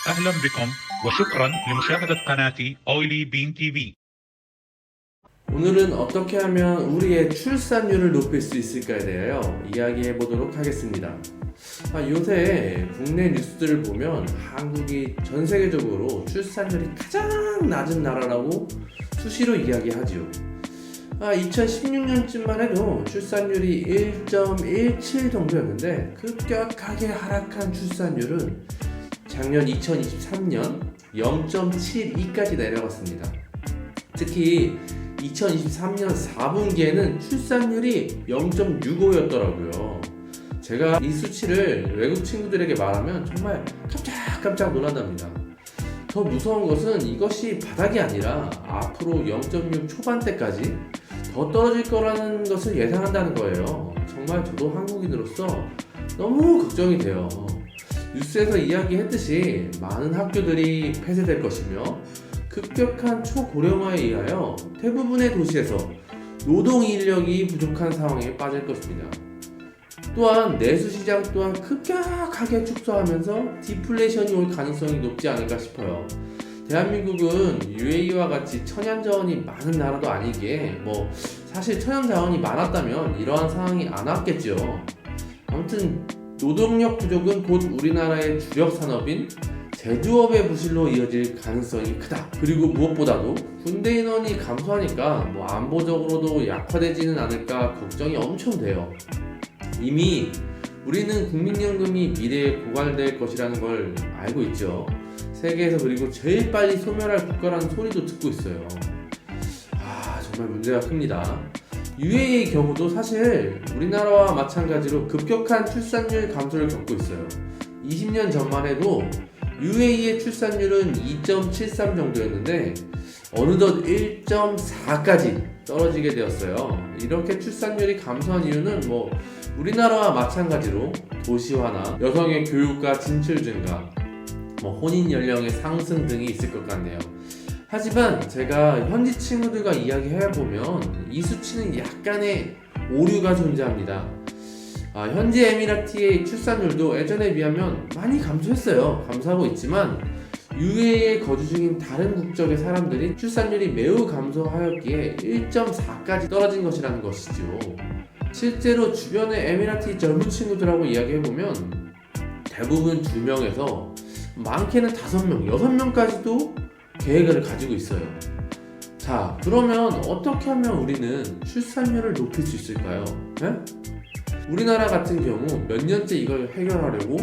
أهلا بكم وشكرا لمشاهدة قناة Oily Bean TV. 오늘은 어떻게 하면 우리의 출산율을 높일 수 있을까에 대하여 이야기해 보도록 하겠습니다. 요새 국내 뉴스들을 보면 한국이 전 세계적으로 출산율이 가장 낮은 나라라고 수시로 이야기하지요. 2016년쯤만 해도 출산율이 1.17 정도였는데 급격하게 하락한 출산율은 작년 2023년 0.72까지 내려갔습니다. 특히 2023년 4분기에는 출산율이 0.65였더라고요. 제가 이 수치를 외국 친구들에게 말하면 정말 깜짝 놀란답니다. 더 무서운 것은 이것이 바닥이 아니라 앞으로 0.6 초반대까지 더 떨어질 거라는 것을 예상한다는 거예요. 정말 저도 한국인으로서 너무 걱정이 돼요. 뉴스에서 이야기했듯이 많은 학교들이 폐쇄될 것이며 급격한 초고령화에 의하여 대부분의 도시에서 노동 인력이 부족한 상황에 빠질 것입니다. 또한 내수시장 또한 급격하게 축소하면서 디플레이션이 올 가능성이 높지 않을까 싶어요. 대한민국은 UAE와 같이 천연자원이 많은 나라도 아니기에 사실 천연자원이 많았다면 이러한 상황이 안 왔겠죠. 아무튼 노동력 부족은 곧 우리나라의 주력 산업인 제조업의 부실로 이어질 가능성이 크다. 그리고 무엇보다도 군대 인원이 감소하니까 안보적으로도 약화되지는 않을까 걱정이 엄청 돼요. 이미 우리는 국민연금이 미래에 고갈될 것이라는 걸 알고 있죠. 세계에서 그리고 제일 빨리 소멸할 국가라는 소리도 듣고 있어요. 정말 문제가 큽니다. UAE의 경우도 사실 우리나라와 마찬가지로 급격한 출산율 감소를 겪고 있어요. 20년 전만 해도 UAE의 출산율은 2.73 정도였는데 어느덧 1.4까지 떨어지게 되었어요. 이렇게 출산율이 감소한 이유는 우리나라와 마찬가지로 도시화나 여성의 교육과 진출 증가, 혼인 연령의 상승 등이 있을 것 같네요. 하지만 제가 현지 친구들과 이야기해보면 이 수치는 약간의 오류가 존재합니다. 현지 에미라티의 출산율도 예전에 비하면 많이 감소했어요. 감소하고 있지만 UAE에 거주 중인 다른 국적의 사람들이 출산율이 매우 감소하였기에 1.4까지 떨어진 것이라는 것이죠. 실제로 주변의 에미라티 젊은 친구들하고 이야기해보면 대부분 2명에서 많게는 5명, 6명까지도 계획을 가지고 있어요. 자, 그러면 어떻게 하면 우리는 출산율을 높일 수 있을까요? 우리나라 같은 경우 몇 년째 이걸 해결하려고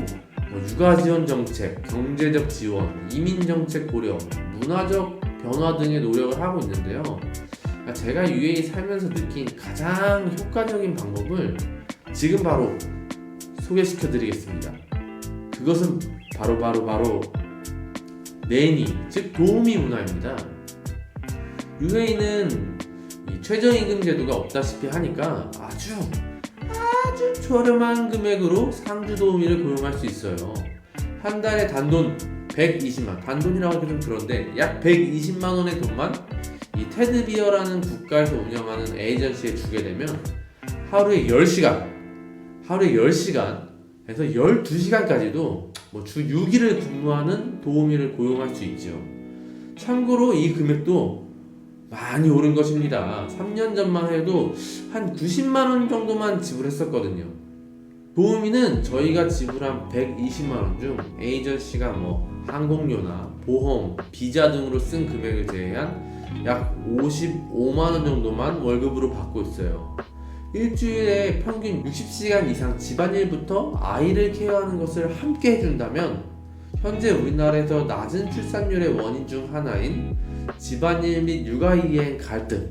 육아지원 정책, 경제적 지원, 이민정책 고려, 문화적 변화 등의 노력을 하고 있는데요. 제가 UAE 살면서 느낀 가장 효과적인 방법을 지금 바로 소개시켜 드리겠습니다. 그것은 바로 내니, 즉 도우미 문화입니다. UAE는 최저임금 제도가 없다시피 하니까 아주 저렴한 금액으로 상주 도우미를 고용할 수 있어요. 한 달에 단돈 120만, 단돈이라고 하기 좀 그런데 약 120만 원의 돈만 이 테드비어라는 국가에서 운영하는 에이전시에 주게 되면 하루에 10시간에서 12시간까지도 주 6일을 근무하는 도우미를 고용할 수 있죠. 참고로 이 금액도 많이 오른 것입니다. 3년 전만 해도 한 90만 원 정도만 지불했었거든요. 도우미는 저희가 지불한 120만 원 중 에이전시가 항공료나 보험, 비자 등으로 쓴 금액을 제외한 약 55만 원 정도만 월급으로 받고 있어요. 일주일에 평균 60시간 이상 집안일부터 아이를 케어하는 것을 함께 해준다면 현재 우리나라에서 낮은 출산율의 원인 중 하나인 집안일 및 육아이행 갈등,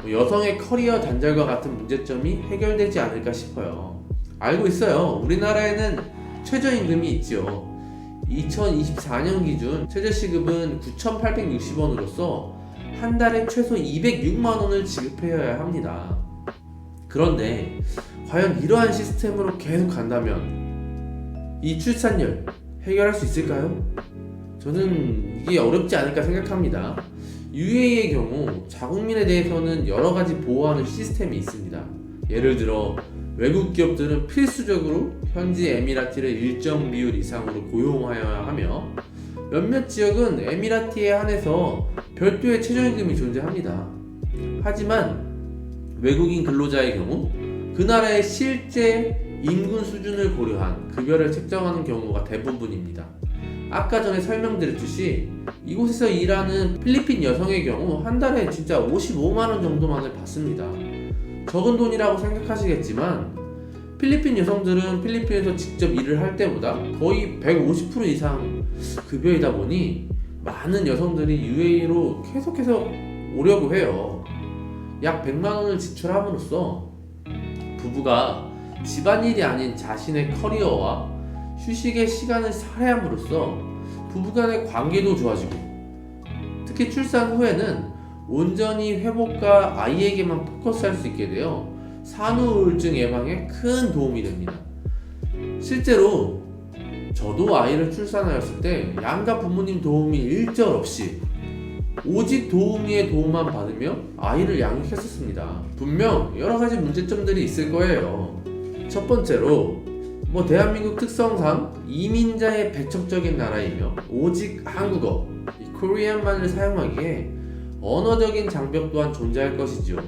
여성의 커리어 단절과 같은 문제점이 해결되지 않을까 싶어요. 알고 있어요. 우리나라에는 최저임금이 있지요. 2024년 기준 최저시급은 9,860원으로서 한 달에 최소 206만 원을 지급해야 합니다. 그런데 과연 이러한 시스템으로 계속 간다면 이 출산율 해결할 수 있을까요? 저는 이게 어렵지 않을까 생각합니다. UAE의 경우 자국민에 대해서는 여러 가지 보호하는 시스템이 있습니다. 예를 들어 외국 기업들은 필수적으로 현지 에미라티를 일정 비율 이상으로 고용하여야 하며 몇몇 지역은 에미라티에 한해서 별도의 최저임금이 존재합니다. 하지만 외국인 근로자의 경우 그 나라의 실제 인근 수준을 고려한 급여를 책정하는 경우가 대부분입니다. 아까 전에 설명드렸듯이 이곳에서 일하는 필리핀 여성의 경우 한 달에 진짜 55만원 정도만을 받습니다. 적은 돈이라고 생각하시겠지만 필리핀 여성들은 필리핀에서 직접 일을 할 때보다 거의 150% 이상 급여이다 보니 많은 여성들이 UAE로 계속해서 오려고 해요. 약 100만원을 지출함으로써 부부가 집안일이 아닌 자신의 커리어와 휴식의 시간을 살해함으로써 부부간의 관계도 좋아지고 특히 출산 후에는 온전히 회복과 아이에게만 포커스할 수 있게 되어 산후 우울증 예방에 큰 도움이 됩니다. 실제로 저도 아이를 출산하였을 때 양가 부모님 도움이 일절 없이 오직 도우미의 도움만 받으며 아이를 양육했었습니다. 분명 여러가지 문제점들이 있을 거예요. 첫 번째로 대한민국 특성상 이민자의 배척적인 나라이며 오직 한국어, 코리안만을 사용하기에 언어적인 장벽 또한 존재할 것이죠.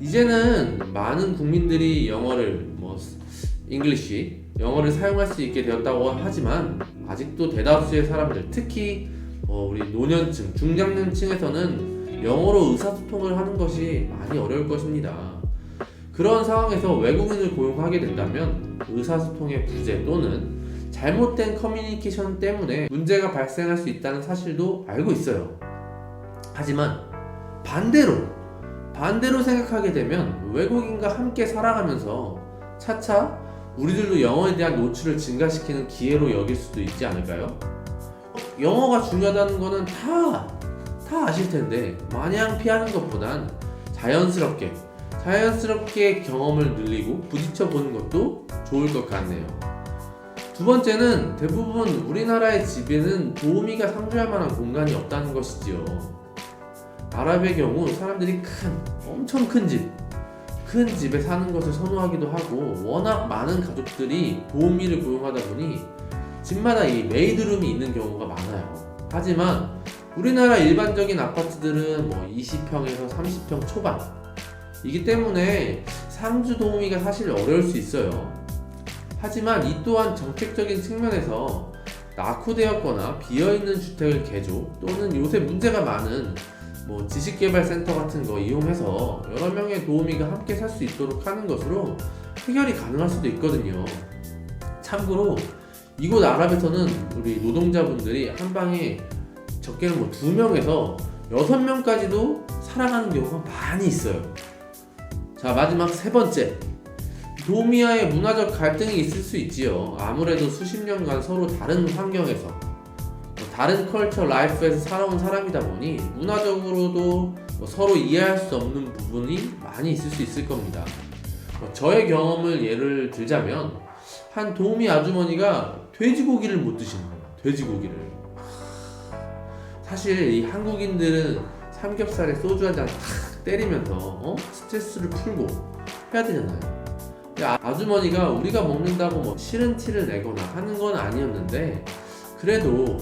이제는 많은 국민들이 영어를 사용할 수 있게 되었다고 하지만 아직도 대다수의 사람들, 특히 우리 노년층, 중장년층에서는 영어로 의사소통을 하는 것이 많이 어려울 것입니다. 그런 상황에서 외국인을 고용하게 된다면 의사소통의 부재 또는 잘못된 커뮤니케이션 때문에 문제가 발생할 수 있다는 사실도 알고 있어요. 하지만 반대로 생각하게 되면 외국인과 함께 살아가면서 차차 우리들도 영어에 대한 노출을 증가시키는 기회로 여길 수도 있지 않을까요? 영어가 중요하다는 거는 다 아실 텐데 마냥 피하는 것보단 자연스럽게 경험을 늘리고 부딪혀 보는 것도 좋을 것 같네요. 두 번째는 대부분 우리나라의 집에는 도우미가 상주할 만한 공간이 없다는 것이지요. 아랍의 경우 사람들이 엄청 큰 집에 사는 것을 선호하기도 하고 워낙 많은 가족들이 도우미를 고용하다 보니 집마다 이 메이드룸이 있는 경우가 많아요. 하지만 우리나라 일반적인 아파트들은 20평에서 30평 초반 이기 때문에 상주 도우미가 사실 어려울 수 있어요. 하지만 이 또한 정책적인 측면에서 낙후되었거나 비어있는 주택을 개조 또는 요새 문제가 많은 지식개발센터 같은 거 이용해서 여러 명의 도우미가 함께 살 수 있도록 하는 것으로 해결이 가능할 수도 있거든요. 참고로 이곳 아랍에서는 우리 노동자분들이 한 방에 적게는 2명에서 6명까지도 살아가는 경우가 많이 있어요. 자, 마지막 세 번째, 도우미와의 문화적 갈등이 있을 수 있지요. 아무래도 수십 년간 서로 다른 환경에서 다른 컬처 라이프에서 살아온 사람이다 보니 문화적으로도 서로 이해할 수 없는 부분이 많이 있을 수 있을 겁니다. 저의 경험을 예를 들자면 한 도우미 아주머니가 돼지고기를 못 드시는 거예요. 돼지고기를. 사실 이 한국인들은 삼겹살에 소주 한 잔 탁 때리면서 스트레스를 풀고 해야 되잖아요. 아주머니가 우리가 먹는다고 싫은 티를 내거나 하는 건 아니었는데 그래도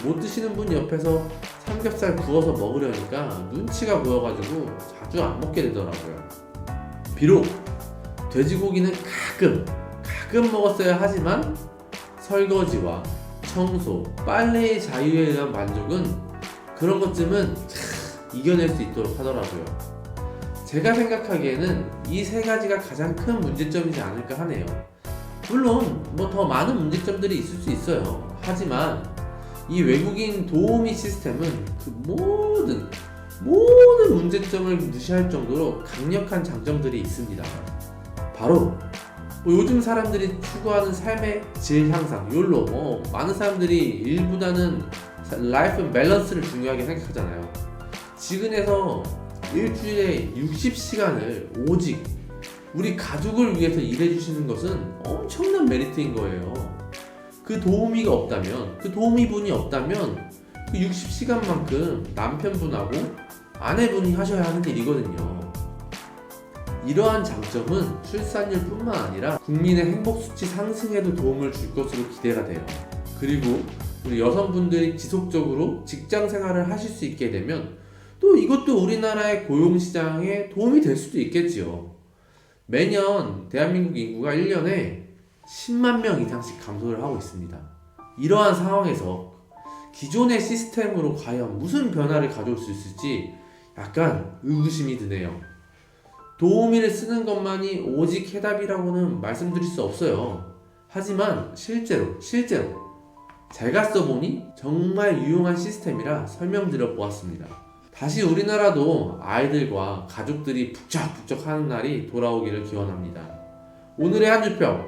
못 드시는 분 옆에서 삼겹살 구워서 먹으려니까 눈치가 보여가지고 자주 안 먹게 되더라고요. 비록 돼지고기는 가끔 먹었어야 하지만 설거지와 청소, 빨래의 자유에 의한 만족은 그런 것쯤은 이겨낼 수 있도록 하더라고요. 제가 생각하기에는 이 세 가지가 가장 큰 문제점이지 않을까 하네요. 물론 더 많은 문제점들이 있을 수 있어요. 하지만 이 외국인 도우미 시스템은 그 모든 문제점을 무시할 정도로 강력한 장점들이 있습니다. 바로 요즘 사람들이 추구하는 삶의 질 향상, 욜로, 많은 사람들이 일보다는 라이프 밸런스를 중요하게 생각하잖아요. 지근해서 일주일에 60시간을 오직 우리 가족을 위해서 일해주시는 것은 엄청난 메리트인 거예요. 그 도우미가 없다면, 그 도우미분이 없다면 그 60시간만큼 남편분하고 아내분이 하셔야 하는 일이거든요. 이러한 장점은 출산율 뿐만 아니라 국민의 행복 수치 상승에도 도움을 줄 것으로 기대가 돼요. 그리고 우리 여성분들이 지속적으로 직장 생활을 하실 수 있게 되면 또 이것도 우리나라의 고용시장에 도움이 될 수도 있겠지요. 매년 대한민국 인구가 1년에 10만 명 이상씩 감소를 하고 있습니다. 이러한 상황에서 기존의 시스템으로 과연 무슨 변화를 가져올 수 있을지 약간 의구심이 드네요. 도우미를 쓰는 것만이 오직 해답이라고는 말씀드릴 수 없어요. 하지만 실제로 제가 써보니 정말 유용한 시스템이라 설명드려 보았습니다. 다시 우리나라도 아이들과 가족들이 북적북적하는 날이 돌아오기를 기원합니다. 오늘의 한 줄평,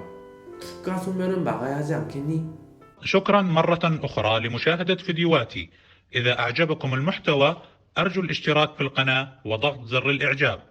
국가 소멸은 막아야 하지 않겠니? شكرا مرة أخرى لمشاهدة فيديوهاتي. إذا أعجبكم المحتوى أرجو الاشتراك في القناة وضغط زر الإعجاب.